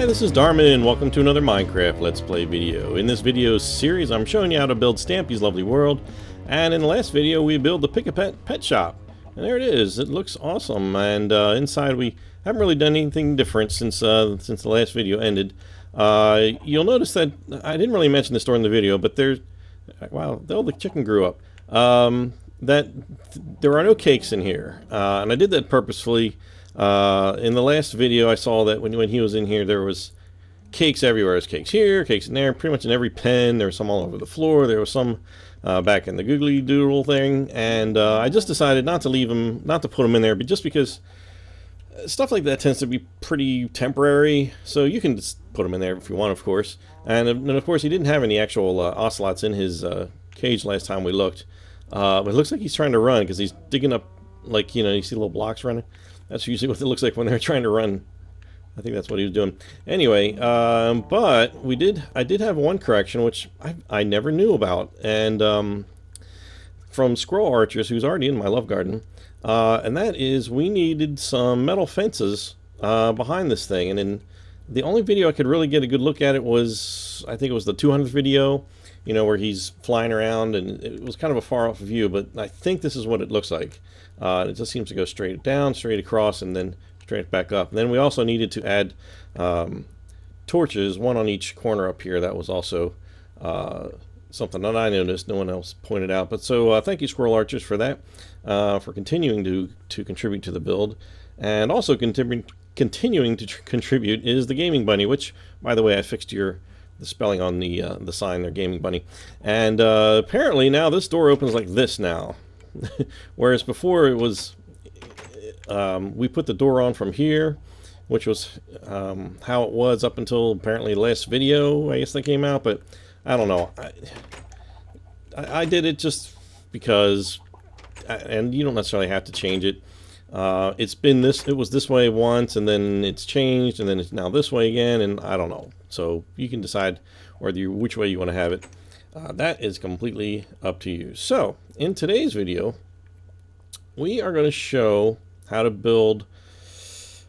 Hi, this is Darman and welcome to another Minecraft Let's Play video. In this video series I'm showing you how to build Stampy's lovely world, and in the last video we built the Pick-a-Pet pet shop. And there it is. It looks awesome, and inside we haven't really done anything different since the last video ended. You'll notice that I didn't really mention this during the video, but there's... Wow, the chicken grew up. That there are no cakes in here, and I did that purposefully. In the last video I saw that when he was in here there was cakes everywhere. There's cakes here, cakes in there, pretty much in every pen. There was some all over the floor. There was some back in the googly doodle thing, and I just decided not to leave them, not to put them in there, but just because stuff like that tends to be pretty temporary, so you can just put them in there if you want, of course. And of course he didn't have any actual ocelots in his cage last time we looked, but it looks like he's trying to run because he's digging up, like, you know, you see little blocks running. That's usually what it looks like when they're trying to run. I think that's what he was doing. Anyway, but I did have one correction, which I never knew about, and from Squirrel Archers, who's already in my love garden, and that is we needed some metal fences behind this thing. And then the only video I could really get a good look at it was, I think it was the 200th video, you know, where he's flying around, and it was kind of a far off view, but I think this is what it looks like. It just seems to go straight down, straight across, and then straight back up. And then we also needed to add torches, one on each corner up here. That was also something that I noticed, no one else pointed out. But so thank you, Squirrel Archers, for that, for continuing to contribute to the build. And also continuing to contribute is the Gaming Bunny, which, by the way, I fixed the spelling on the sign there, Gaming Bunny. And apparently now this door opens like this now. Whereas before it was, we put the door on from here, which was how it was up until apparently the last video, I guess, that came out. But I don't know. I did it just because, and you don't necessarily have to change it. It was this way once, and then it's changed, and then it's now this way again, and I don't know. So you can decide which way you want to have it. That is completely up to you. So, in today's video, we are going to show how to build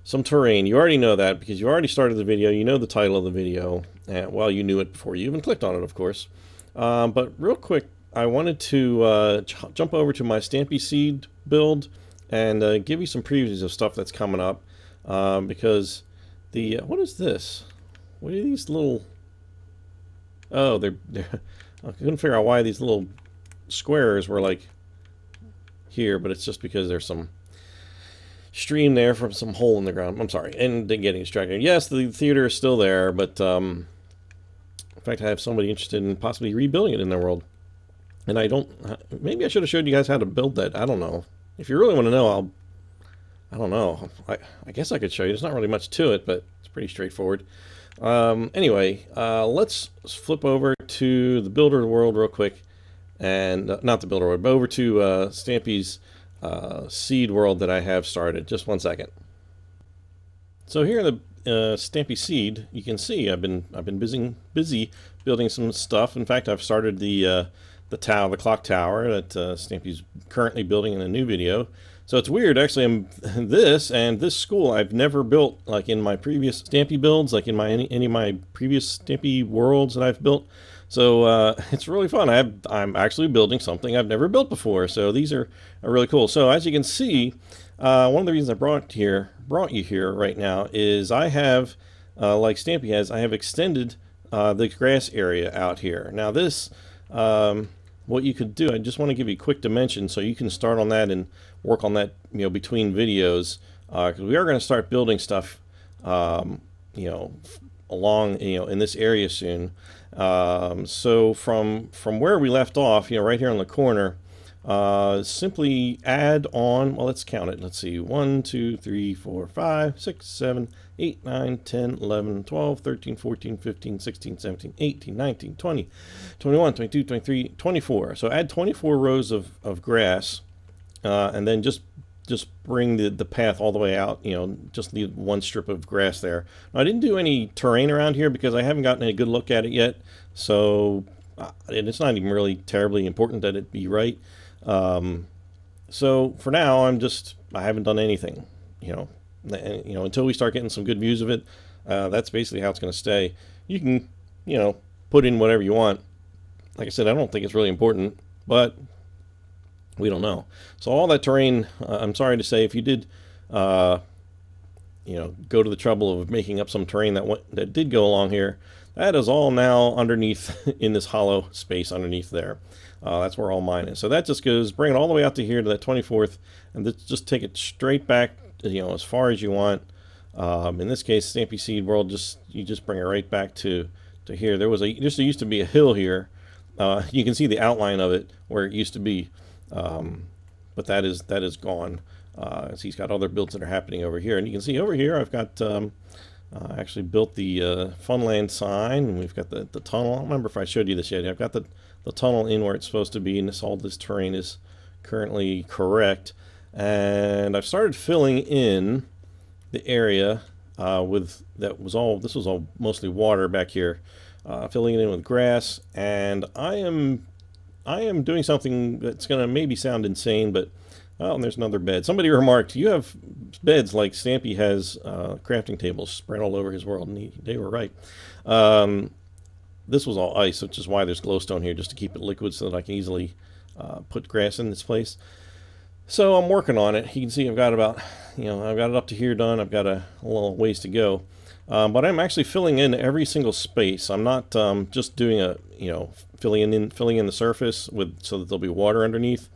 some terrain. You already know that because you already started the video. You know the title of the video. Well, you knew it before you even clicked on it, of course. But real quick, I wanted to jump over to my Stampy Seed build and give you some previews of stuff that's coming up. Because what is this? What are these little... Oh, they're I couldn't figure out why these little squares were like here, but it's just because there's some stream there from some hole in the ground. I'm sorry, and getting distracted. Yes, the theater is still there, but in fact I have somebody interested in possibly rebuilding it in their world. And I don't, maybe I should have showed you guys how to build that. I don't know. If you really want to know, I don't know. I guess I could show you. There's not really much to it, but it's pretty straightforward. Anyway, let's flip over to the Builder world real quick, and not the Builder world, but over to Stampy's seed world that I have started. Just one second. So here in the Stampy seed, you can see I've been busy building some stuff. In fact, I've started the clock tower that Stampy's currently building in a new video. So it's weird, actually. This school I've never built, like in my previous Stampy builds, like in any of my previous Stampy worlds that I've built. So it's really fun. I'm actually building something I've never built before. So these are really cool. So as you can see, one of the reasons I brought you here right now is I have, like Stampy has, I have extended the grass area out here. Now this, what you could do, I just want to give you a quick dimension so you can start on that and work on that, you know, between videos, because we are going to start building stuff, you know, along, you know, in this area soon. So from where we left off, you know, right here on the corner, simply add on, well, let's count it. Let's see, 1, 2, 3, 4, 5, 6, 7, 8, 9, 10, 11, 12, 13, 14, 15, 16, 17, 18, 19, 20, 21, 22, 23, 24. So add 24 rows of grass, and then just bring the path all the way out, you know, just leave one strip of grass there. Now, I didn't do any terrain around here because I haven't gotten a good look at it yet, so and it's not even really terribly important that it be right. So for now, I haven't done anything, you know, until we start getting some good views of it. That's basically how it's going to stay. You can, put in whatever you want. Like I said, I don't think it's really important, but we don't know. So all that terrain, I'm sorry to say, if you did, go to the trouble of making up some terrain that did go along here, that is all now underneath in this hollow space underneath there. That's where all mine is. So that just goes, bring it all the way out to here to that 24th, and just take it straight back, as far as you want. In this case, Stampy Seed World, you just bring it right back to here. There used to be a hill here. You can see the outline of it where it used to be, but that is gone. So he's got other builds that are happening over here, and you can see over here I've got I actually built the Funland sign, and we've got the tunnel. I don't remember if I showed you this yet. I've got the tunnel in where it's supposed to be, and all this terrain is currently correct. And I've started filling in the area this was all mostly water back here, filling it in with grass. And I am doing something that's going to maybe sound insane, but and there's another bed. Somebody remarked, you have beds like Stampy has crafting tables spread all over his world, and they were right. This was all ice, which is why there's glowstone here, just to keep it liquid so that I can easily put grass in this place. So I'm working on it. You can see I've got about, I've got it up to here done. I've got a little ways to go. But I'm actually filling in every single space. I'm not just doing filling in the surface so that there'll be water underneath.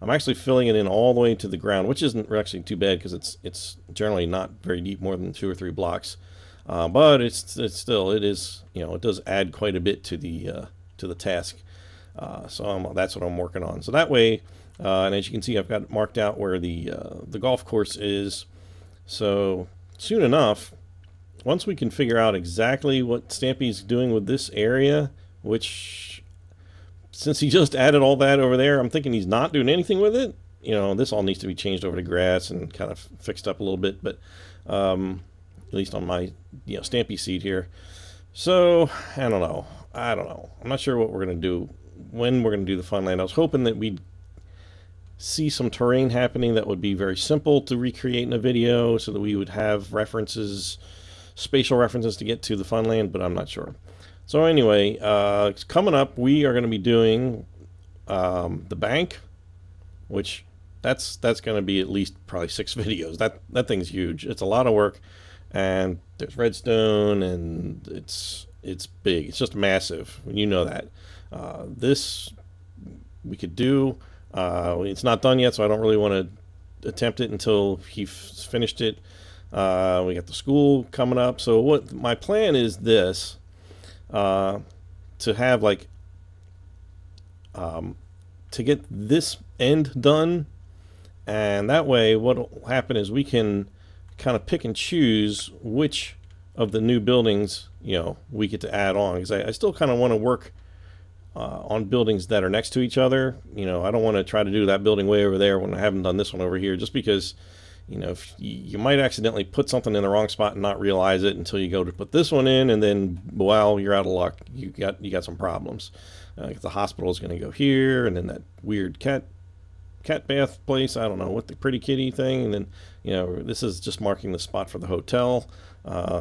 I'm actually filling it in all the way to the ground, which isn't actually too bad because it's generally not very deep, more than 2 or 3 blocks. But it does add quite a bit to the task. So that's what I'm working on. So that way, and as you can see, I've got it marked out where the golf course is. So soon enough, once we can figure out exactly what Stampy's doing with this area, which, since he just added all that over there, I'm thinking he's not doing anything with it. This all needs to be changed over to grass and kind of fixed up a little bit, but at least on my Stampy seed here. So I don't know. I'm not sure what we're going to do, when we're going to do the Funland. I was hoping that we'd see some terrain happening that would be very simple to recreate in a video, so that we would have spatial references to get to the Funland, but I'm not sure. So anyway, coming up, we are going to be doing the bank, which that's going to be at least probably 6 videos. That thing's huge. It's a lot of work, and there's redstone, and it's big. It's just massive. You know that. This we could do. It's not done yet, so I don't really want to attempt it until he's finished it. We got the school coming up. So what my plan is this. To have to get this end done, and that way what will happen is we can kind of pick and choose which of the new buildings we get to add on, because I still kind of want to work on buildings that are next to each other. I don't want to try to do that building way over there when I haven't done this one over here, just because if you might accidentally put something in the wrong spot and not realize it until you go to put this one in, and then, well, you're out of luck. You got some problems. The hospital is going to go here, and then that weird cat bath place, I don't know, with the pretty kitty thing, and then this is just marking the spot for the hotel,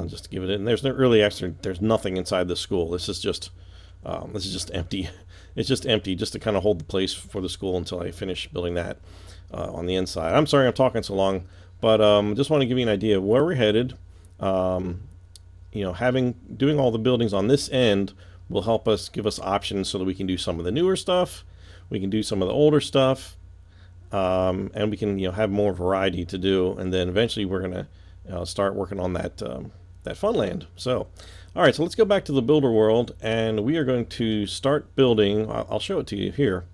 just to give it in. There's there's nothing inside the school. This is just empty. It's just empty, just to kind of hold the place for the school until I finish building that on the inside. I'm sorry I'm talking so long, but just want to give you an idea of where we're headed. Doing all the buildings on this end will help us, give us options so that we can do some of the newer stuff, we can do some of the older stuff, and we can have more variety to do. And then eventually we're going to start working on that Funland. So all right, so let's go back to the builder world, and we are going to start building. I'll show it to you here.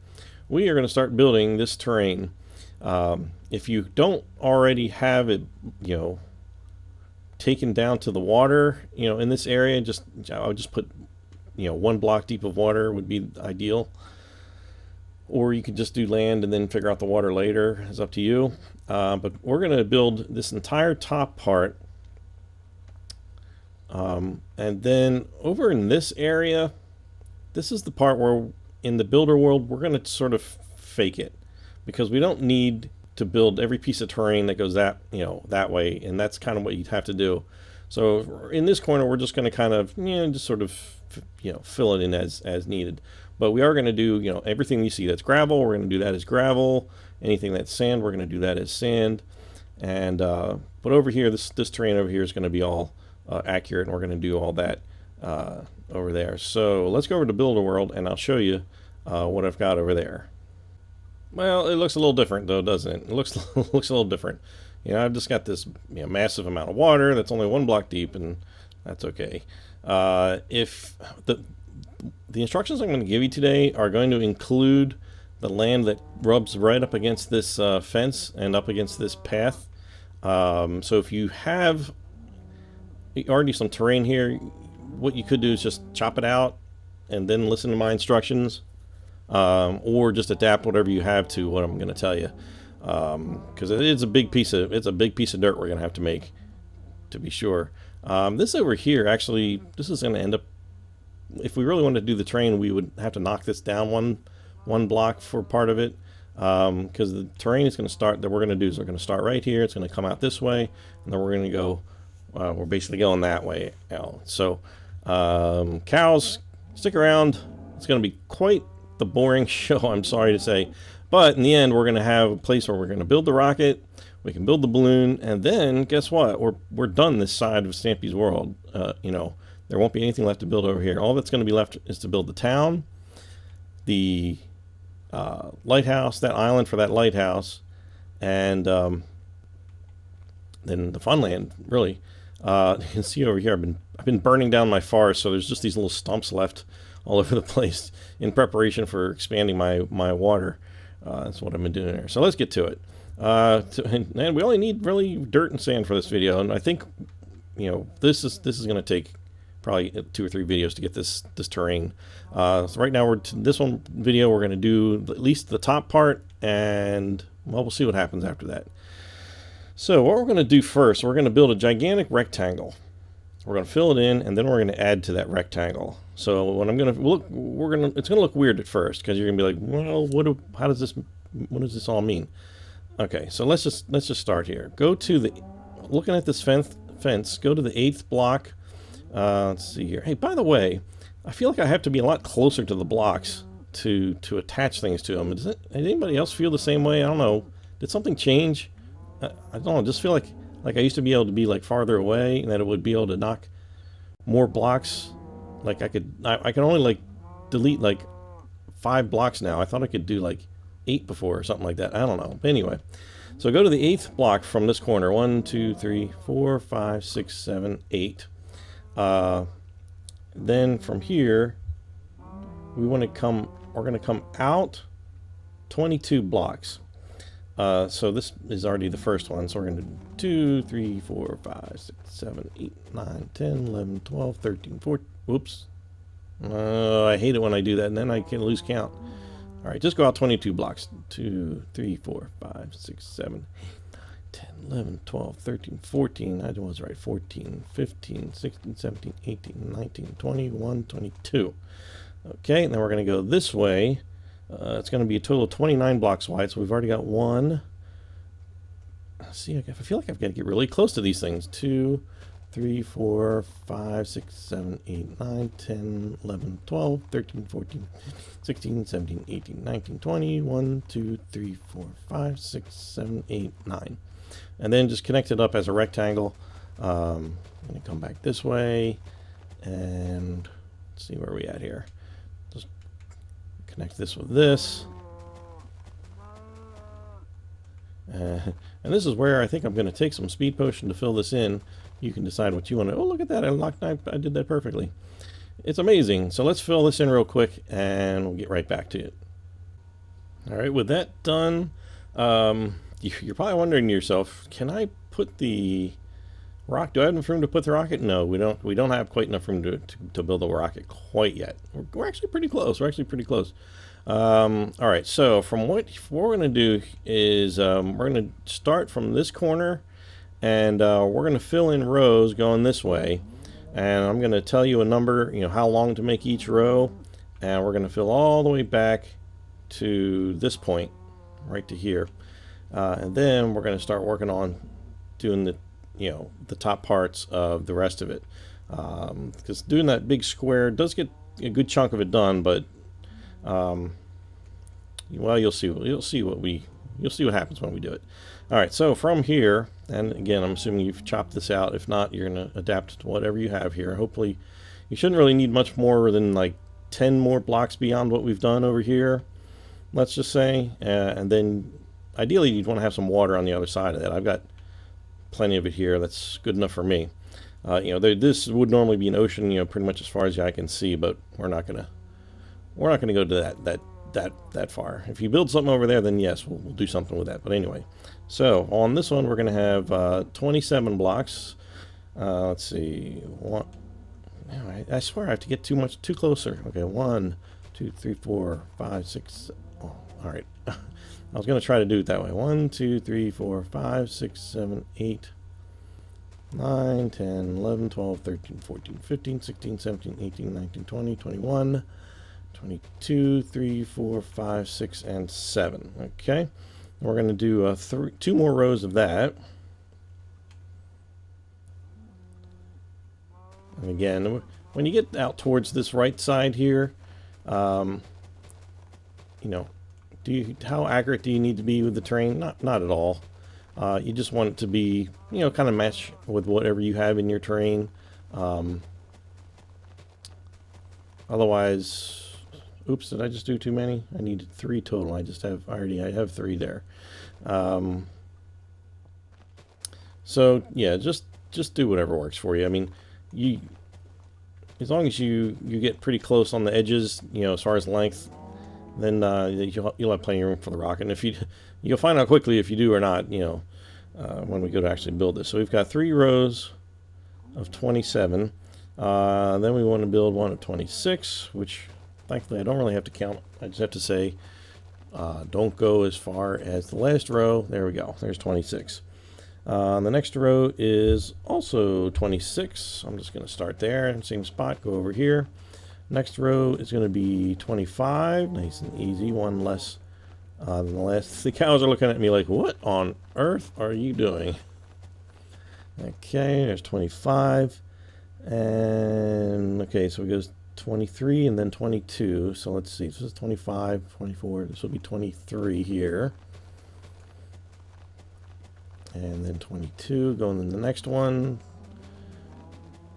We are going to start building this terrain. If you don't already have it, taken down to the water, in this area, I would just put, 1 block deep of water would be ideal. Or you could just do land and then figure out the water later. It's up to you. But we're going to build this entire top part. And then over in this area, this is the part where in the builder world we're going to sort of fake it, because we don't need to build every piece of terrain that goes that way, and that's kind of what you'd have to do. So in this corner, we're just going to kind of, just sort of, fill it in as needed. But we are going to do, everything you see that's gravel, we're going to do that as gravel. Anything that's sand, we're going to do that as sand. And but over here, this terrain over here is going to be all accurate, and we're going to do all that over there. So let's go over to Build-A-World, and I'll show you what I've got over there. Well, it looks a little different though, doesn't it? It looks looks a little different. I've just got this massive amount of water that's only 1 block deep, and that's okay. If the instructions I'm going to give you today are going to include the land that rubs right up against this fence and up against this path. So if you have already some terrain here, what you could do is just chop it out and then listen to my instructions, or just adapt whatever you have to what I'm going to tell you, because it's a big piece of dirt we're going to have to make, to be sure. This over here, actually, this is going to end up, if we really wanted to do the terrain, we would have to knock this down one block for part of it, because the terrain is going to start, that we're going to do is we're going to start right here, it's going to come out this way, and then we're going to go, we're basically going that way out. So cows, stick around. It's going to be quite the boring show, I'm sorry to say, but in the end we're going to have a place where we're going to build the rocket, we can build the balloon, and then guess what, we're done this side of Stampy's world. There won't be anything left to build over here. All that's going to be left is to build the town, the lighthouse, that island for that lighthouse, and then the fun land, really. You can see over here, I've been burning down my forest, so there's just these little stumps left all over the place in preparation for expanding my water. That's what I've been doing here. So let's get to it. And we only need really dirt and sand for this video, and I think this is going to take probably 2 or 3 videos to get this terrain. So right now this one video we're going to do at least the top part, and well, we'll see what happens after that. So what we're going to do first, we're going to build a gigantic rectangle. We're going to fill it in, and then we're going to add to that rectangle. So when I'm going to look, it's going to look weird at first, because you're going to be like, well, what does this all mean? Okay, so let's just start here. Go to looking at this fence, go to the 8th block. Let's see here. Hey, by the way, I feel like I have to be a lot closer to the blocks to attach things to them. Does anybody else feel the same way? I don't know. Did something change? I don't know. I just feel like I used to be able to be like farther away, and that it would be able to knock more blocks. Like I can only like delete like 5 blocks now. I thought I could do like 8 before or something like that. I don't know. But anyway, so go to the 8th block from this corner. 1, 2, 3, 4, 5, 6, 7, 8. Then from here, we're going to come out 22 blocks. So this is already the first one. So we're going to do 2, 3, 4, 5, 6, 7, 8, 9, 10, 11, 12, 13, 14. Whoops. I hate it when I do that, and then I can lose count. All right, just go out 22 blocks. 2, 3, 4, 5, 6, 7, 8, 10, 11, 12, 13, 14. I was right. 14, 15, 16, 17, 18, 19, 20, 22. Okay, and then we're going to go this way. It's going to be a total of 29 blocks wide, so we've already got one. See, I feel like I've got to get really close to these things. 2, 3, 4, 5, 6, 7, 8, 9, 10, 11, 12, 13, 14, 16, 17, 18, 19, 20, 1, 2, 3, 4, 5, 6, 7, 8, 9. And then just connect it up as a rectangle. I'm going to come back this way, and let's see where we at here. Just connect this with this. And this is where I think I'm going to take some speed potion to fill this in. You can decide what you want to. Oh, look at that. I did that perfectly. It's amazing. So let's fill this in real quick, and we'll get right back to it. All right, with that done, you're probably wondering to yourself, can I put the rock? Do I have enough room to put the rocket? No, we don't. We don't have quite enough room to build a rocket quite yet. We're actually pretty close. We're actually pretty close. All right. So from what we're going to do is we're going to start from this corner, and we're going to fill in rows going this way. And I'm going to tell you a number, how long to make each row, and we're going to fill all the way back to this point, right to here. And then we're going to start working on doing you know, the top parts of the rest of it, because doing that big square does get a good chunk of it done, but well, you'll see what happens when we do it. All right, so from here, and again, I'm assuming you've chopped this out. If not, you're going to adapt to whatever you have here. Hopefully you shouldn't really need much more than like 10 more blocks beyond what we've done over here, let's just say, and then ideally you'd want to have some water on the other side of that. I've got plenty of it here. That's good enough for me. You know, this would normally be an ocean, you know, pretty much as far as the eye can see, but we're not gonna go to that far. If you build something over there, then yes, we'll do something with that. But anyway, so on this one we're gonna have 27 blocks. Let's see, one. I swear I have to get too closer. Okay, 1, 2, 3, 4, 5, 6. Oh, all right. I was gonna try to do it that way. 1, 2, 3, 4, 5, 6, 7, 8, 9, 10, 11, 12, 13, 14, 15, 16, 17, 18, 19, 20, 21, 22, 3, 4, 5, 6, and 7. Okay, we're going to do 2 more rows of that. And again, when you get out towards this right side here, you know, how accurate do you need to be with the terrain? Not at all. You just want it to be, you know, kind of match with whatever you have in your terrain. Otherwise, oops, did I just do too many? I needed 3 total. I have 3 there. So yeah, just do whatever works for you. I mean, as long as you get pretty close on the edges, you know, as far as length, then you'll have plenty of room for the rocket. And if you'll find out quickly if you do or not, you know, when we go to actually build this. So we've got 3 rows of 27. Then we want to build one of 26, which thankfully I don't really have to count. I just have to say, don't go as far as the last row. There we go. There's 26. The next row is also 26. I'm just going to start there, same spot, go over here. Next row is going to be 25, nice and easy, one less than the last. The cows are looking at me like, what on earth are you doing? Okay, there's 25, and okay, so it goes 23 and then 22. So let's see, this is 25, 24, this will be 23 here. And then 22, going in the next one.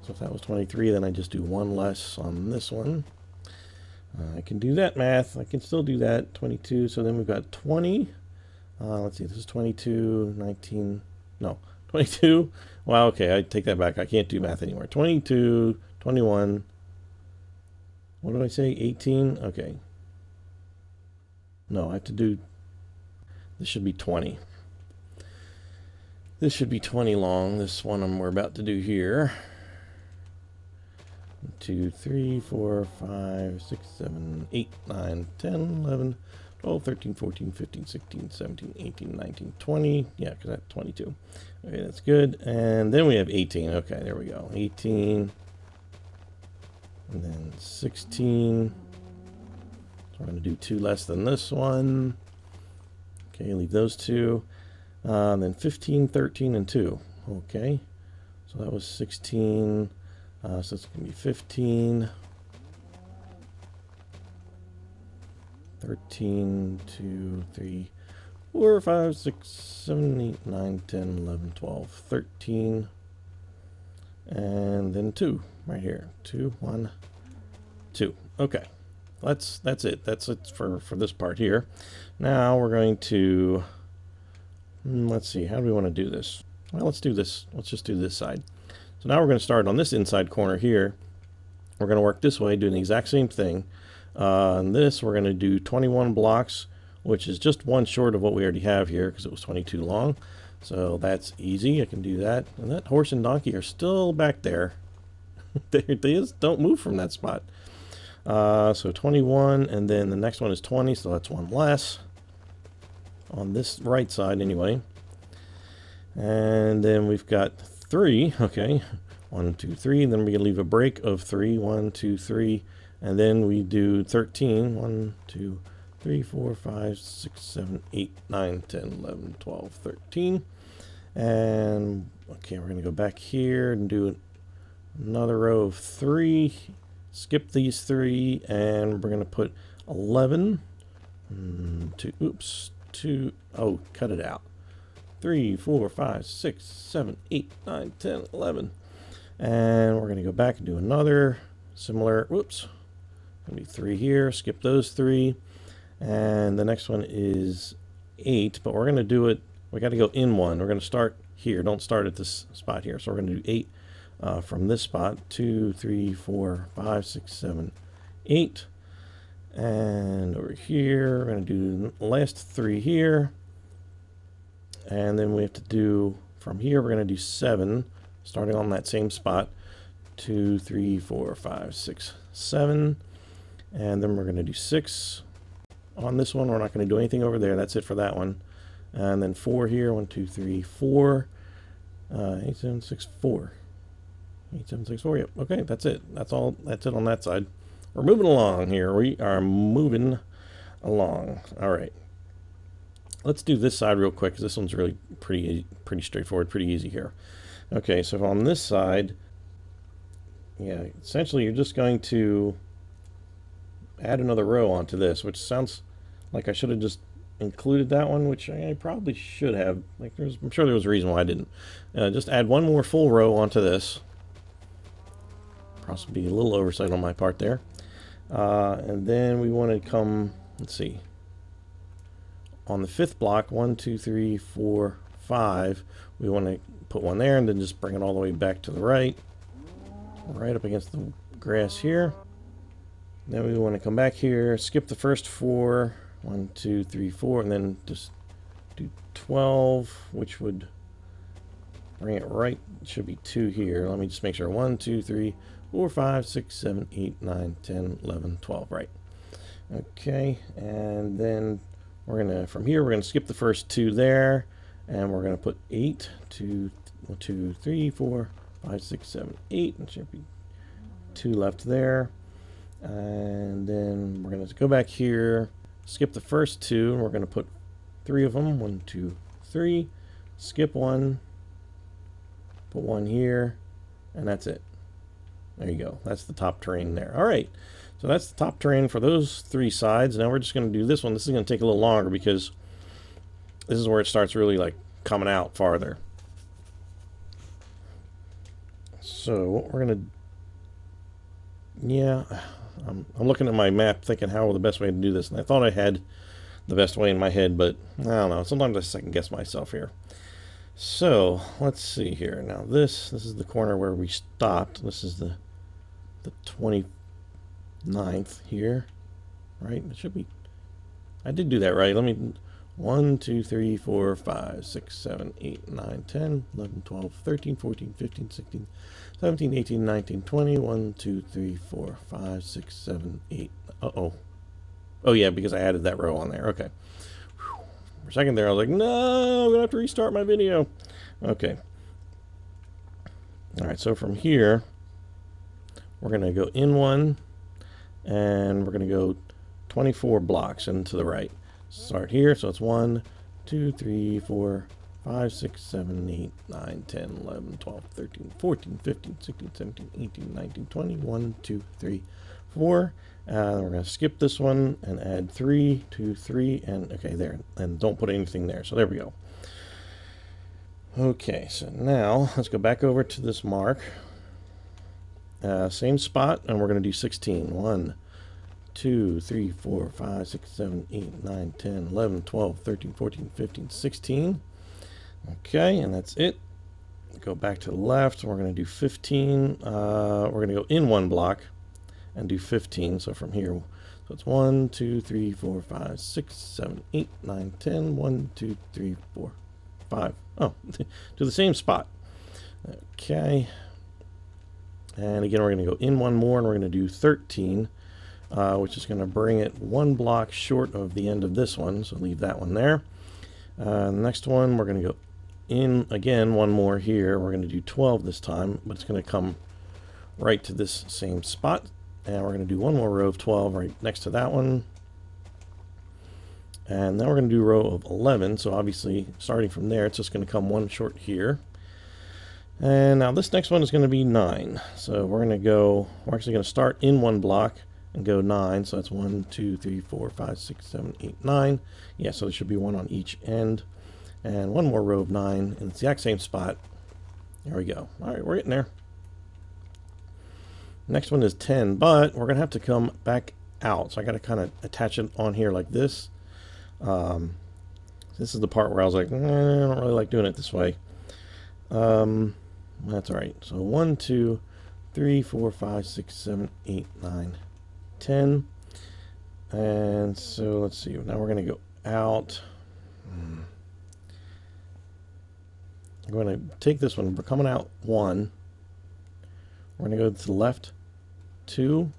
So if that was 23, then I just do 1 less on this one. I can do that math. I can still do that. 22. So then we've got 20. Let's see. This is 22, 19. No, 22. Well, okay. I take that back. I can't do math anymore. 22, 21. What did I say? 18. Okay. No, I have to do. This should be 20. This should be 20 long. This one we're about to do here. 1, 2, 3, 4, 5, 6, 7, 8, 9, 10, 11, 12, 13, 14, 15, 16, 17, 18, 19, 20. Yeah, because that's 22. Okay, that's good. And then we have 18. Okay, there we go. 18. And then 16. So we're going to do 2 less than this one. Okay, leave those 2. Then 15, 13, and 2. Okay, so that was 16. So it's going to be 15, 13, 2, 3, 4, 5, 6, 7, 8, 9, 10, 11, 12, 13, and then 2 right here. 2, 1, 2. Okay, that's it. That's it for this part here. Now we're going to, let's see, how do we want to do this? Well, let's do this. Let's just do this side. So now we're going to start on this inside corner here. We're going to work this way, doing the exact same thing. On this, we're going to do 21 blocks, which is just 1 short of what we already have here because it was 22 long. So that's easy. I can do that. And that horse and donkey are still back there. they just don't move from that spot. So 21, and then the next one is 20, so that's 1 less. On this right side anyway. And then we've got 3, okay, 1, 2, 3, and then we can leave a break of 3, 1, 2, 3, and then we do 13, 1, 2, 3, 4, 5, 6, 7, 8, 9, 10, 11, 12, 13, And okay, we're going to go back here and do another row of 3. Skip these 3, and we're going to put 11. 2. Oh, cut it out. 3, 4, 5, 6, 7, 8, 9, 10, 11. And we're going to go back and do another similar. Whoops. Going to be 3 here. Skip those 3. And the next one is 8, but we're going to do it. We got to go in 1. We're going to start here. Don't start at this spot here. So we're going to do 8 from this spot. 2, 3, 4, 5, 6, 7, 8. And over here, we're going to do the last 3 here. And then we have to do, from here, we're going to do 7, starting on that same spot. 2, 3, 4, 5, 6, 7. And then we're going to do 6 on this one. We're not going to do anything over there. That's it for that one. And then 4 here. 1, 2, 3, 4. 8, 7, 6, 4. 8, 7, 6, 4. Yep. Okay, that's it. That's all. That's it on that side. We're moving along here. We are moving along. All right. Let's do this side real quick, because this one's really pretty straightforward, pretty easy here. Okay, so on this side, yeah, essentially you're just going to add another row onto this, which sounds like I should have just included that one, which I probably should have. Like, I'm sure there was a reason why I didn't. Just add one more full row onto this. Possibly a little oversight on my part there. And then we want to come, let's see, on the 5th block, 1, 2, 3, 4, 5, we want to put one there and then just bring it all the way back to the right up against the grass here. Then we want to come back here, skip the first 4, 1, 2, 3, 4, and then just do 12, which would bring it right. It should be 2 here. Let me just make sure. 1, 2, 3, 4, 5, 6, 7, 8, 9, 10, 11, 12. Right. Okay, and then we're going to, from here, we're going to skip the first 2 there, and we're going to put 8, 2, 2, 3, 4, 5, 6, 7, 8, and should be 2 left there. And then we're going to go back here, skip the first 2, and we're going to put 3 of them. 1, 2, 3. Skip 1, put 1 here, and that's it. There you go. That's the top terrain there. All right. So that's the top terrain for those 3 sides. Now we're just going to do this one. This is going to take a little longer because this is where it starts really like coming out farther. So what we're going to, yeah, I'm looking at my map thinking how the best way to do this. And I thought I had the best way in my head, but I don't know. Sometimes I second guess myself here. So let's see here. Now this is the corner where we stopped. This is the 29th here, right? It should be, I did do that right. Let me, 1, 2, 3, 4, 5, 6, 7, 8, 9, 10, 11, 12, 13, 14, 15, 16, 17, 18, 19, 20, 1, 2, 3, 4, 5, 6, 7, 8. Uh-oh. Oh, yeah, because I added that row on there. Okay. Whew. For a second there, I was like, no, I'm going to have to restart my video. Okay. All right, so from here, we're going to go in 1, and we're going to go 24 blocks into the right. Start here, so it's 1, 2, 3, 4, 5, 6, 7, 8, 9, 10, 11, 12, 13, 14, 15, 16, 17, 18, 19, 20, 1, 2, 3, 4. We're going to skip this one and add 3, 2, 3, and okay, there. And don't put anything there. So there we go. Okay, so now let's go back over to this mark. Same spot, and we're going to do 16. 1, 2, 3, 4, 5, 6, 7, 8, 9, 10, 11, 12, 13, 14, 15, 16. Okay, and that's it. Go back to the left. We're going to do 15. We're going to go in 1 block and do 15. So from here, so it's 1, 2, 3, 4, 5, 6, 7, 8, 9, 10. 1, 2, 3, 4, 5. Oh, to the same spot. Okay. And again, we're going to go in 1 more, and we're going to do 13, which is going to bring it 1 block short of the end of this one. So leave that one there. The next one, we're going to go in again 1 more here. We're going to do 12 this time, but it's going to come right to this same spot. And we're going to do 1 more row of 12 right next to that one. And now we're going to do row of 11. So obviously, starting from there, it's just going to come one short here. And now this next one is going to be 9. So we're actually going to start in one block and go 9. So that's 1, 2, 3, 4, 5, 6, 7, 8, 9. Yeah, so there should be one on each end. And one more row of 9 in the exact same spot. There we go. All right, we're getting there. Next one is 10, but we're going to have to come back out. So I got to kind of attach it on here like this. This is the part where I was like, I don't really like doing it this way. That's all right. So 1, 2, 3, 4, 5, 6, 7, 8, 9, 10. And so let's see. Now we're going to go out. I'm going to take this one. We're coming out 1. We're going to go to the left 2.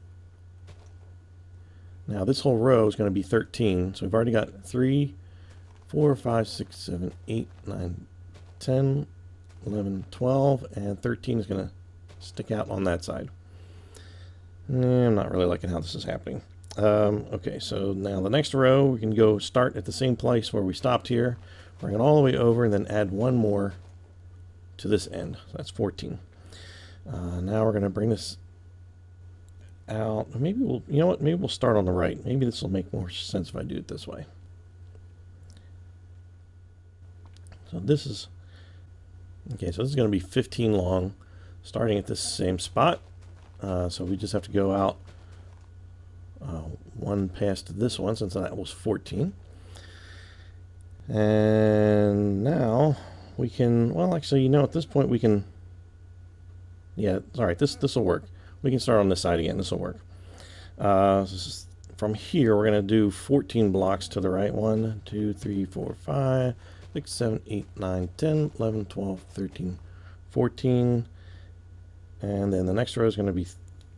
Now this whole row is going to be 13. So we've already got 3, 4, 5, 6, 7, 8, 9, 10, 11, 12, and 13 is going to stick out on that side. I'm not really liking how this is happening. Okay, so now the next row, we can go start at the same place where we stopped here. Bring it all the way over and then add one more to this end. So that's 14. Now we're going to bring this out. Maybe we'll, you know what, maybe we'll start on the right. Maybe this will make more sense if I do it this way. So this is, okay, so this is going to be 15 long, starting at this same spot. So we just have to go out one past this one, since that was 14. And now we can, well, actually, you know, at this point we can, yeah, all right, this will work. We can start on this side again. This will work. From here, we're going to do 14 blocks to the right. 1, 2, 3, 4, 5, 6, 7, 8, 9, 10, 11, 12, 13, 14. And then the next row is going to be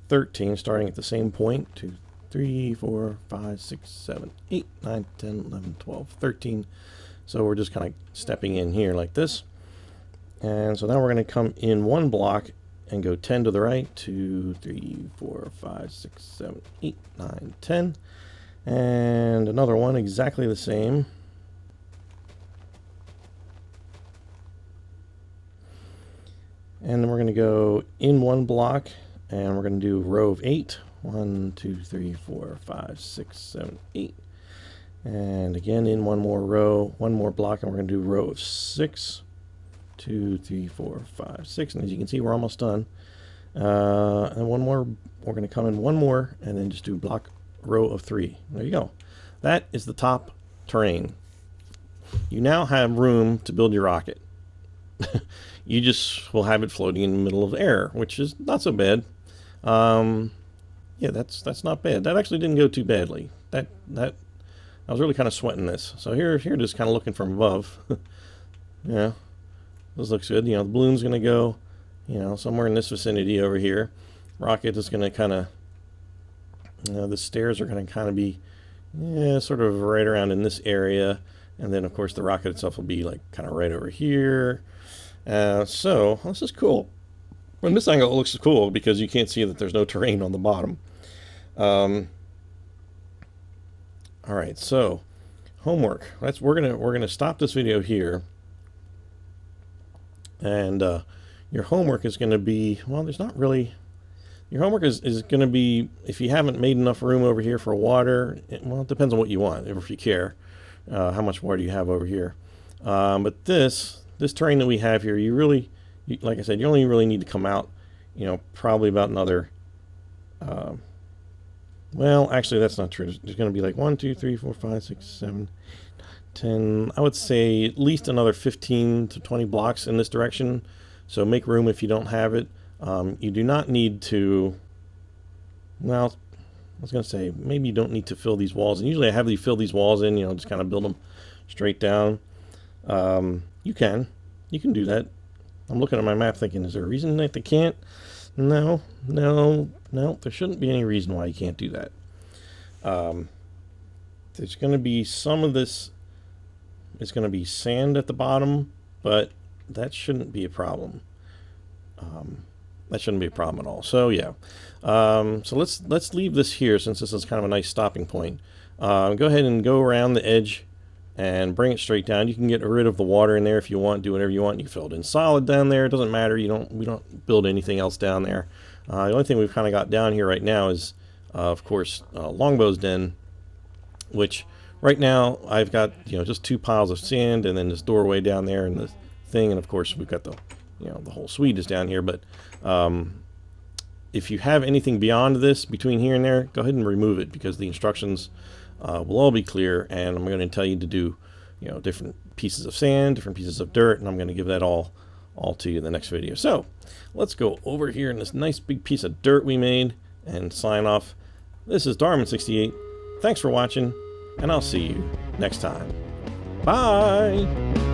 13, starting at the same point. 2, 3, 4, 5, 6, 7, 8, 9, 10, 11, 12, 13. So we're just kind of stepping in here like this. And so now we're going to come in one block and go 10 to the right. 2, 3, 4, 5, 6, 7, 8, 9, 10. And another one exactly the same. And then we're going to go in one block and we're going to do row of 8. 1, 2, 3, 4, 5, 6, 7, 8. And again in one more row, one more block, and we're going to do row of 6. 2, 3, 4, 5, 6. And as you can see, we're almost done. And one more, we're going to come in one more and then just do block row of 3. There you go. That is the top terrain. You now have room to build your rocket. You just will have it floating in the middle of the air, which is not so bad. Yeah, that's not bad. That actually didn't go too badly. That I was really kind of sweating this. So here just kind of looking from above. Yeah, this looks good. You know, the balloon's going to go, you know, somewhere in this vicinity over here. Rocket is going to kind of, you know, the stairs are going to kind of be, yeah, sort of right around in this area. And then, of course, the rocket itself will be like kind of right over here. So this is cool. From this angle, it looks cool because you can't see that there's no terrain on the bottom. All right, so homework. We're gonna stop this video here, and your homework is gonna be, well, there's not really. Your homework is gonna be, if you haven't made enough room over here for water. Well, it depends on what you want, if you care, how much water you have over here. But this terrain that we have here, like I said, you only really need to come out, you know, probably about another, well, actually, that's not true. There's going to be like 1, 2, 3, 4, 5, 6, 7, 10, I would say at least another 15 to 20 blocks in this direction. So make room if you don't have it. You do not need to, well, I was going to say, maybe you don't need to fill these walls. And usually I have you fill these walls in, you know, just kind of build them straight down. You can do that. I'm looking at my map thinking, is there a reason that they can't? No, there shouldn't be any reason why you can't do that. There's going to be some of this, it's going to be sand at the bottom, but that shouldn't be a problem. That shouldn't be a problem at all. So yeah, so let's leave this here, since this is kind of a nice stopping point. Go ahead and go around the edge and bring it straight down. You can get rid of the water in there if you want, do whatever you want. You fill it in solid down there, it doesn't matter. We don't build anything else down there. The only thing we've kind of got down here right now is, of course, Longbow's den, which right now I've got, just 2 piles of sand and then this doorway down there and the thing, and of course we've got the, the whole suite is down here. But if you have anything beyond this between here and there, go ahead and remove it, because the instructions will all be clear, and I'm going to tell you to do, different pieces of sand, different pieces of dirt, and I'm going to give that all to you in the next video. So let's go over here in this nice big piece of dirt we made and sign off. This is Darman68. Thanks for watching, and I'll see you next time. Bye!